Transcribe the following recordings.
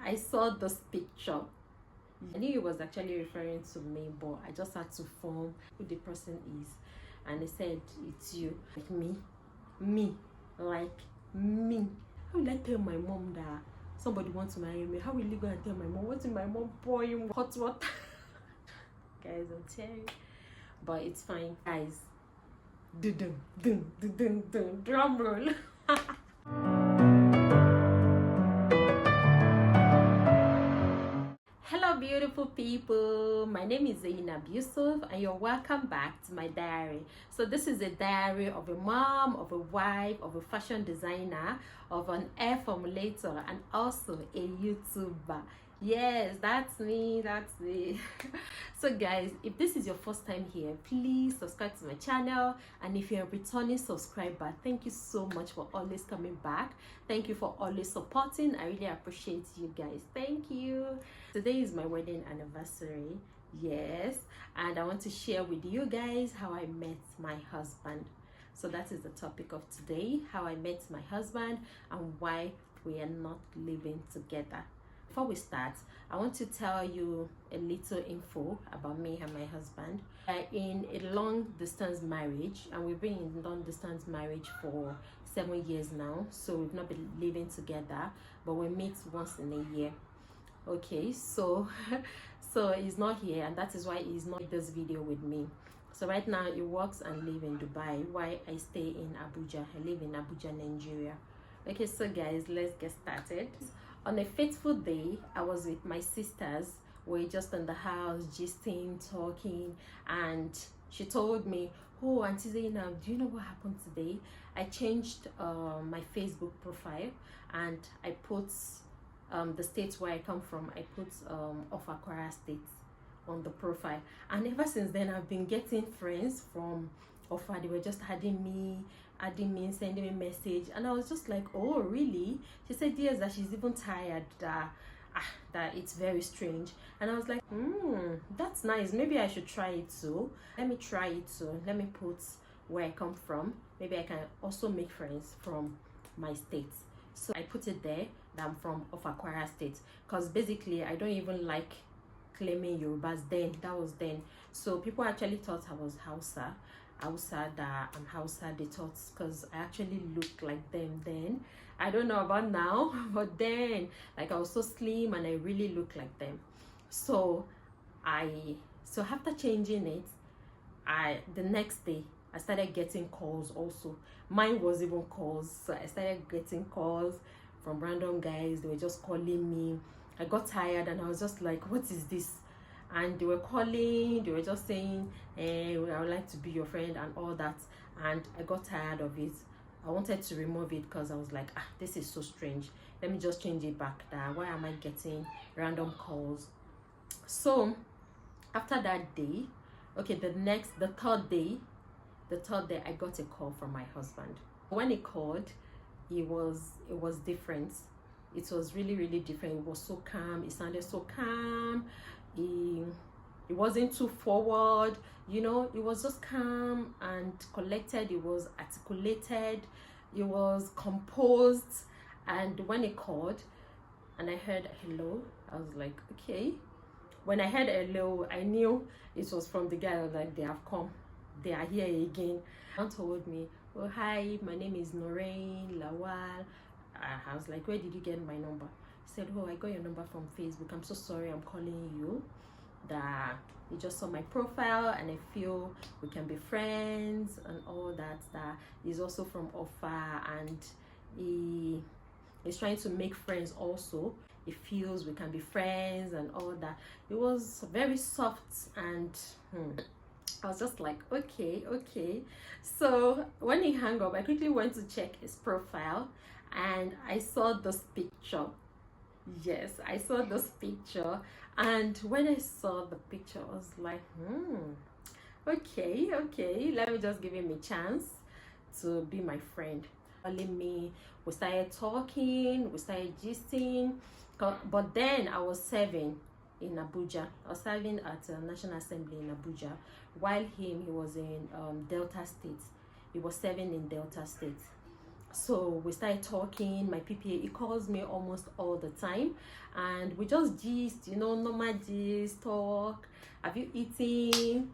I saw this picture. I knew he was actually referring to me, but I just had to form who the person is. And he said, it's you. Like me, like me. How will I tell my mom that somebody wants to marry me? How will you go and tell my mom? What's in my mom pouring hot water? Guys, I'm telling you. But it's fine. Guys, drum roll. Hello beautiful people, my name is Zainab Yusuf and you're welcome back to my diary. So this is a diary of a mom, of a wife, of a fashion designer, of an air formulator, and also a YouTuber. Yes, that's me. So guys, if this is your first time here, please subscribe to my channel, and if you're a returning subscriber, thank you so much for always coming back. Thank you for always supporting. I really appreciate you guys. Thank you. Today is my wedding anniversary. Yes, and I want to share with you guys how I met my husband. So that is the topic of today, how I met my husband and why we are not living together. Before we start, I want to tell you a little info about me and my husband. We're in a long distance marriage, and we've been in long distance marriage for 7 years now. So we've not been living together, but we meet once in a year. Okay, so he's not here, and that is why he's not in this video with me. So right now he works and lives in Dubai while I stay in Abuja. I live in Abuja, Nigeria. Okay, so guys, let's get started. On a fateful day, I was with my sisters. We're just in the house, gisting, talking, and she told me, oh, Auntie Zainab, do you know what happened today? I changed my Facebook profile, and I put the state where I come from. I put of Aquara State on the profile, and ever since then I've been getting friends from Ofa. They were just adding me, sending me message, and I was just like, oh really? She said yes, that she's even tired, that it's very strange. And I was like, that's nice, maybe I should try it too. Let me try it too. Let me put where I come from. Maybe I can also make friends from my state. So I put it there that I'm from Aquara State, because basically I don't even like claiming Yorubas then. That was then. So people actually thought I was Hausa, that I'm Hausa. They thought, because I actually looked like them then. I don't know about now, but then, like, I was so slim and I really looked like them. So after changing it, the next day I started getting calls also. Mine was even calls. So I started getting calls from random guys. They were just calling me. I got tired and I was just like, what is this? And they were calling, they were just saying, I would like to be your friend and all that. And I got tired of it. I wanted to remove it because I was like, this is so strange. Let me just change it back. Why am I getting random calls? So after that day, okay, the third day I got a call from my husband. When he called, it was different. It was really different. It was so calm. It sounded so calm. It wasn't too forward, you know. It was just calm and collected. It was articulated. It was composed. And when he called and I heard hello, I was like, okay. When I heard hello, I knew it was from the guy. I was like, they have come, they are here again. And told me, oh hi, my name is Noreen Lawal. I was like, where did you get my number? He said, oh, I got your number from Facebook. I'm so sorry, I'm calling you. That he just saw my profile and I feel we can be friends and all that. That he's also from Ofa and he is trying to make friends also. He feels we can be friends and all that. It was very soft, and I was just like, okay. So when he hung up, I quickly went to check his profile and I saw this picture. Yes, I saw this picture, and when I saw the picture, I was like, okay, let me just give him a chance to be my friend. Calling me, we started talking, we started gisting, but then I was serving in Abuja. I was serving at National Assembly in Abuja, while he was in Delta State. He was serving in Delta State. So we started talking. My PPA, he calls me almost all the time, and we just gist, normal gist, talk. Have you eaten?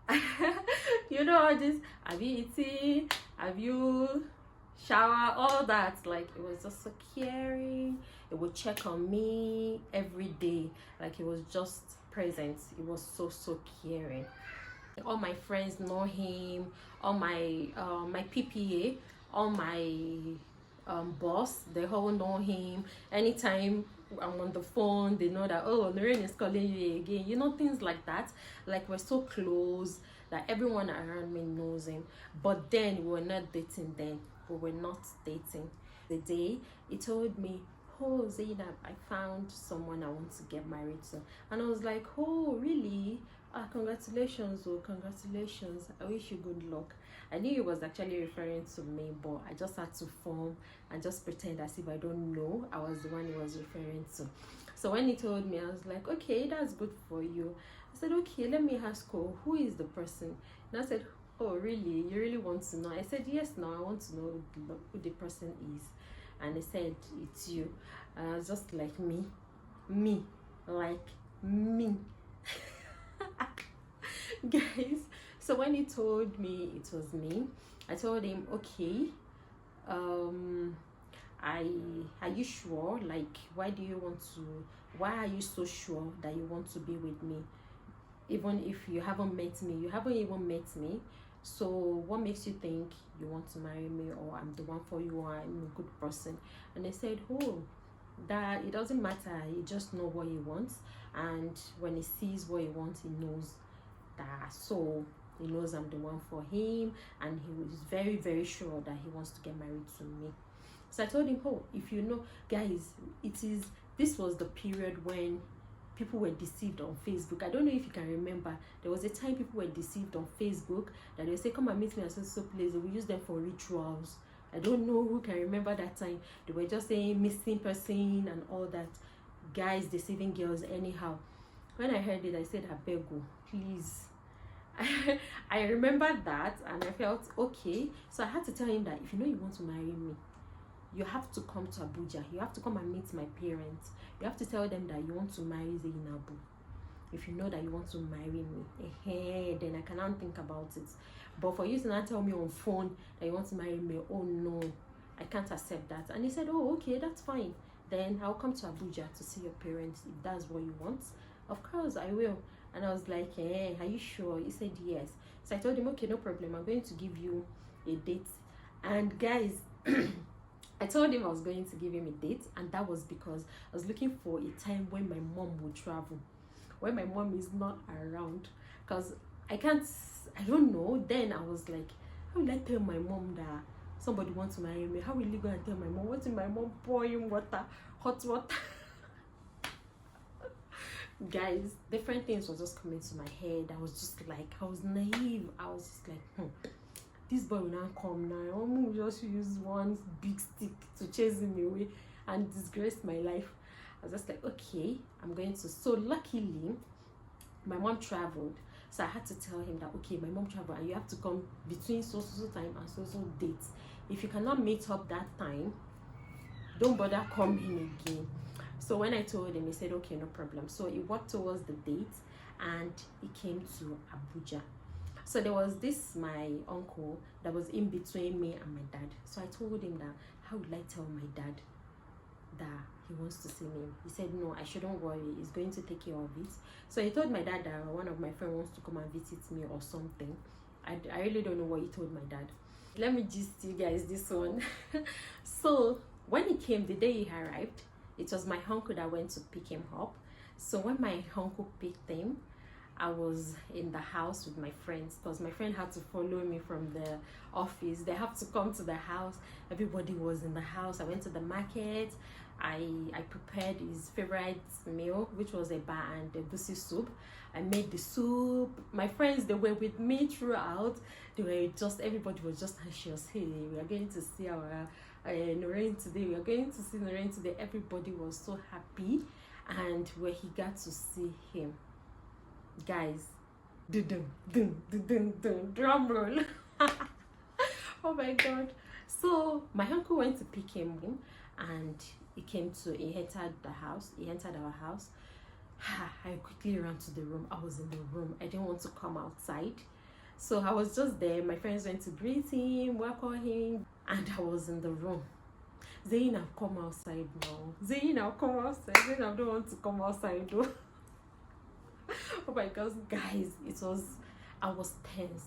All this. Have you eaten? Have you shower? All that. Like, it was just so caring. It would check on me every day. Like, it was just present. It was so caring. All my friends know him. All my PPA, all my boss, they all know him. Anytime I'm on the phone, they know that, oh, Lorraine is calling you again, things like that. Like, we're so close that everyone around me knows him. But then we were not dating. Then we were not dating. The day he told me, oh, Zainab, I found someone I want to get married to. And I was like, oh, really? Congratulations. Oh, congratulations. I wish you good luck. I knew he was actually referring to me, but I just had to form and just pretend as if I don't know I was the one he was referring to. So when he told me, I was like, okay, that's good for you. I said, okay, let me ask you, who is the person? And I said, oh, really? You really want to know? I said, yes, no, I want to know who the person is. And he said, it's you. And I was just like, me, like me. Guys, so when he told me it was me, I told him, okay, are you sure? Like, why are you so sure that you want to be with me? Even if you haven't met me, you haven't even met me. So what makes you think you want to marry me, or I'm the one for you, or I'm a good person? And they said, oh, that it doesn't matter, he just know what he wants, and when he sees what he wants, he knows that. So he knows I'm the one for him, and he was very sure that he wants to get married to me. So I told him, oh, if you know, guys, this was the period when people were deceived on Facebook. I don't know if you can remember, there was a time people were deceived on Facebook, that they say, come and meet me at so place. They will use them for rituals. I don't know who can remember that time. They were just saying missing person and all that. Guys deceiving girls anyhow. When I heard it, I said, I beg you, please. I remembered that, and I felt okay. So I had to tell him that if you know you want to marry me, you have to come to Abuja. You have to come and meet my parents. You have to tell them that you want to marry Zainabu. If you know that you want to marry me, then I cannot think about it. But for you to not tell me on phone that you want to marry me, oh no, I can't accept that. And he said, oh, okay, that's fine. Then I'll come to Abuja to see your parents if that's what you want. Of course, I will. And I was like, are you sure? He said, yes. So I told him, okay, no problem. I'm going to give you a date. And guys, I told him I was going to give him a date, and that was because I was looking for a time when my mom would travel, when my mom is not around, because I don't know. Then I was like, how will I tell my mom that somebody wants to marry me? How will you go and tell my mom? What's in my mom pouring water, hot water? Guys, different things were just coming to my head. I was just like, I was naive. I was just like, this boy will not come now. Mom will just use one big stick to chase him away and disgrace my life. I was just like, okay, I'm going to. So luckily, my mom traveled. So I had to tell him that, okay, my mom traveled and you have to come between so time and so dates. If you cannot meet up that time, don't bother coming again. So when I told him, he said, okay, no problem. So he worked towards the date and he came to Abuja. So there was my uncle that was in between me and my dad. So I told him that, how would I tell my dad that he wants to see me? He said, no, I shouldn't worry, he's going to take care of it. So he told my dad that one of my friends wants to come and visit me or something. I really don't know what he told my dad. Let me just you guys this one. So when he came, the day he arrived, it was my uncle that went to pick him up. So when my uncle picked him, I was in the house with my friends, because my friend had to follow me from the office. They have to come to the house. Everybody was in the house. I went to the market. I prepared his favorite meal, which was a bar and a busi soup. I made the soup. My friends, they were with me throughout. Everybody was just anxious. Hey, we are going to see our Noreen today. We are going to see Noreen today. Everybody was so happy. And where he got to see him, guys, dum drum roll. Oh my god, So my uncle went to pick him and he entered the house. He entered our house. I quickly ran to the room. I was in the room. I didn't want to come outside. So I was just there. My friends went to greet him, welcome him, and I was in the room. Zainab, come outside now. Zainab, come outside. Zainab, don't want to come outside though. Oh my God, guys, I was tensed.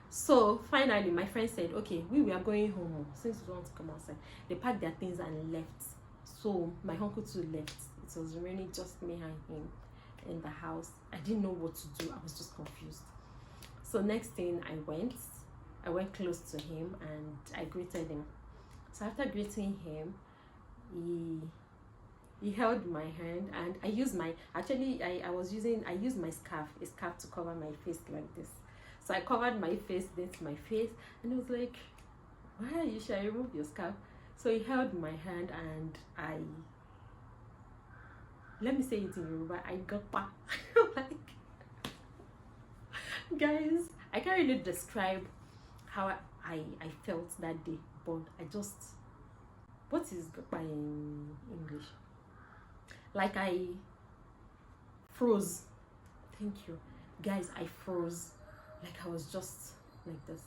So finally, my friend said, okay, we are going home since we don't want to come outside. They packed their things and left. So my uncle too left. It was really just me and him in the house. I didn't know what to do. I was just confused. So next thing, I went close to him and I greeted him. So after greeting him, he held my hand and I used my scarf to cover my face like this. So I covered my face, and he was like, why are you shy? Remove your scarf. So he held my hand and let me say it in Yoruba, I got back. Like, guys, I can't really describe how I felt that day, but what is gapa in English? Like I froze. Thank you. Guys, I froze. Like I was just like this.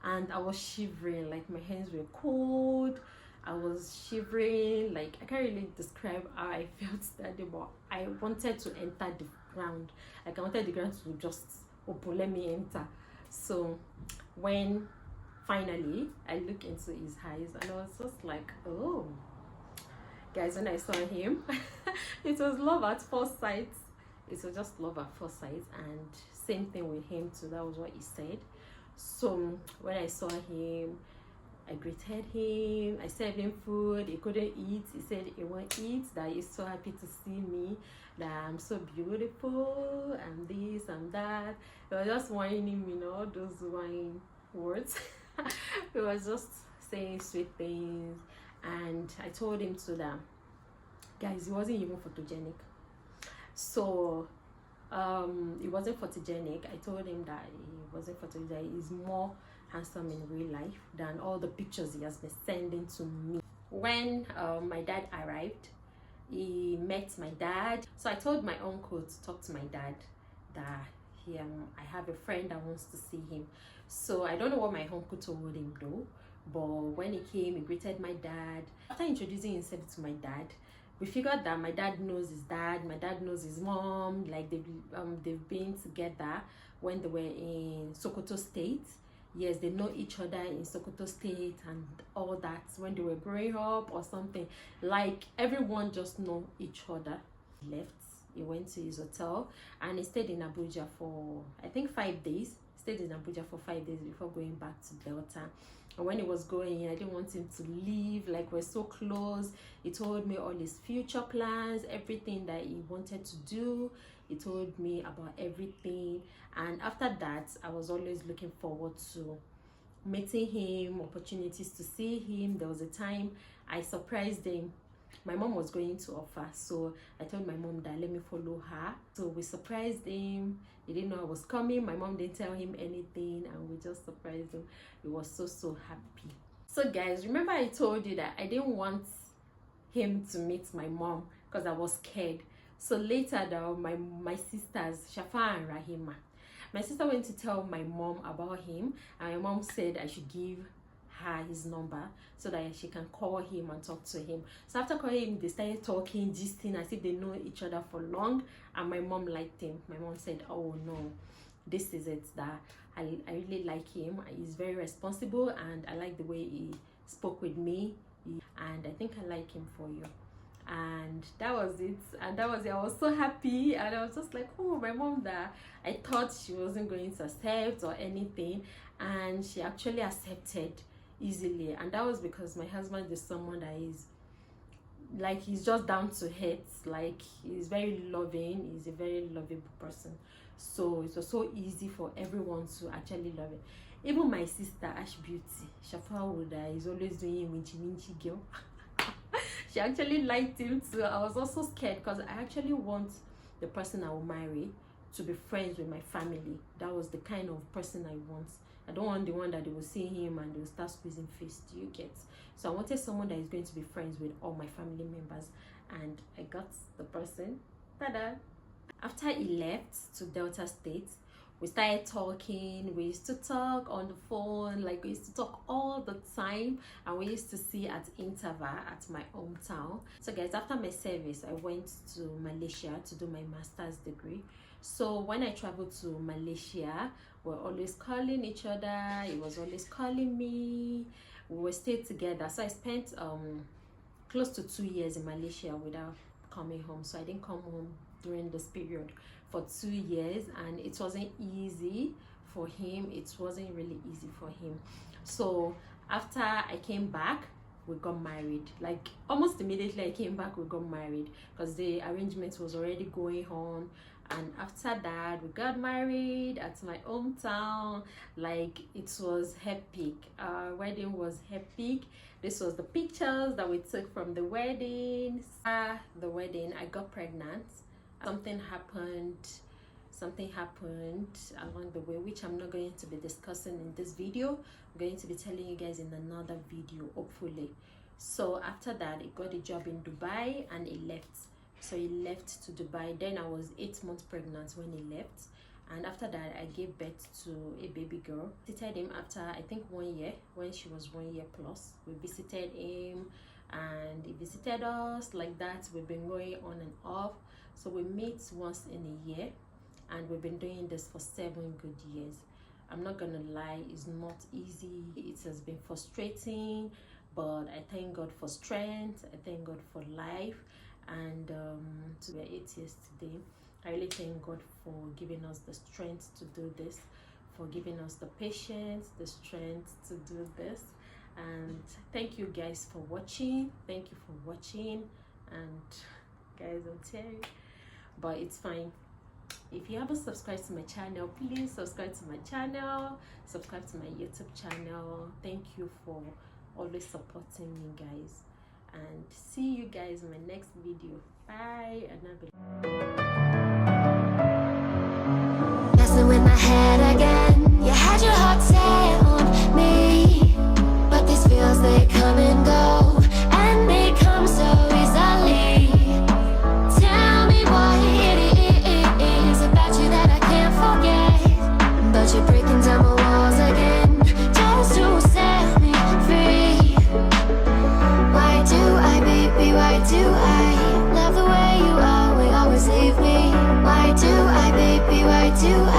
And I was shivering, like my hands were cold. I was shivering, like I can't really describe how I felt that day, but I wanted to enter the ground. Like I wanted the ground to just open, let me enter. So when finally I looked into his eyes and I was just like, oh. Guys, when I saw him, it was love at first sight. It was just love at first sight, and same thing with him too. That was what he said. So when I saw him, I greeted him. I served him food. He couldn't eat. He said he won't eat. That he's so happy to see me. That I'm so beautiful and this and that. He was just whining, those whining words. He was just saying sweet things. And I told him to that, guys, he wasn't even photogenic. So he wasn't photogenic. I told him that he wasn't photogenic. He's more handsome in real life than all the pictures he has been sending to me. When my dad arrived, he met my dad. So I told my uncle to talk to my dad that I have a friend that wants to see him. So I don't know what my uncle told him though. But when he came, he greeted my dad. After introducing himself to my dad, we figured that my dad knows his dad, my dad knows his mom. Like they've been together when they were in Sokoto State. Yes, they know each other in Sokoto State and all that when they were growing up or something. Like everyone just know each other. He left. He went to his hotel and he stayed in Abuja for I think 5 days. Stayed in Abuja for 5 days before going back to Delta. And when he was going, I didn't want him to leave. Like we're so close. He told me all his future plans, everything that he wanted to do. He told me about everything. And after that, I was always looking forward to meeting him, opportunities to see him. There was a time I surprised him. My mom was going to offer, so I told my mom that let me follow her. So we surprised him. He didn't know I was coming. My mom didn't tell him anything, and we just surprised him. He was so happy. So guys, remember I told you that I didn't want him to meet my mom because I was scared. So later though, my sisters Shafa and Rahima, my sister went to tell my mom about him, and my mom said I should give her his number so that she can call him and talk to him. So after calling him, they started talking, gisting as if they know each other for long, and my mom liked him. My mom said, oh no, this is it, that I really like him. He's very responsible and I like the way he spoke with me, and I think I like him for you. And that was it. And that was it. I was so happy, and I was just like, oh, my mom, that I thought she wasn't going to accept or anything, and she actually accepted easily. And that was because my husband is someone that is like, he's just down to earth. Like, he's very loving. He's a very lovable person. So it was so easy for everyone to actually love it. Even my sister Ash Beauty, Shafa Woda, is always doing winchy girl. She actually liked him too. I was also scared because I actually want the person I will marry to be friends with my family. That was the kind of person I want I don't want the one that they will see him and they will start squeezing face. Do you get? So I wanted someone that is going to be friends with all my family members, and I got the person. Ta-da! After he left to Delta State, we started talking. We used to talk on the phone, like we used to talk all the time, and we used to see at interval at my hometown. So guys, after my service, I went to Malaysia to do my master's degree. So when I traveled to Malaysia, we were always calling each other. He was always calling me. We were stayed together. So I spent close to 2 years in Malaysia without coming home. So I didn't come home during this period for 2 years, and it wasn't easy for him. It wasn't really easy for him. So after I came back, we got married. Like almost immediately I came back, we got married because the arrangement was already going on. And after that, we got married at my hometown. Like it was epic. Our wedding was epic. This was the pictures that we took from the wedding. The wedding, I got pregnant. Something happened along the way, which I'm not going to be discussing in this video. I'm going to be telling you guys in another video, hopefully. So after that, he got a job in Dubai and he left. So he left to Dubai. Then I was 8 months pregnant when he left, and after that I gave birth to a baby girl. Visited him after I think 1 year, when she was 1 year plus. We visited him and he visited us. Like that, we've been going on and off. So we meet once in a year, and we've been doing this for 7 good years. I'm not gonna lie, it's not easy. It has been frustrating, but I thank God for strength. I thank God for life. And we are 8 years today. I really thank God for giving us the strength to do this, for giving us the patience, the strength to do this. And thank you guys for watching. Thank you for watching. And guys, I'll tell you, but it's fine. If you haven't subscribed to my channel, please subscribe to my channel, subscribe to my YouTube channel. Thank you for always supporting me, guys, and see you guys in my next video. Bye. Messing with my head again. You had your heart set on me, but these feels, they come and go, and they come so easily. Tell me what it is about you that I can't forget, but you're breaking down my walls again just to set me free. Why do I, baby, why do I love the way you always leave me? Why do I, baby, why do I?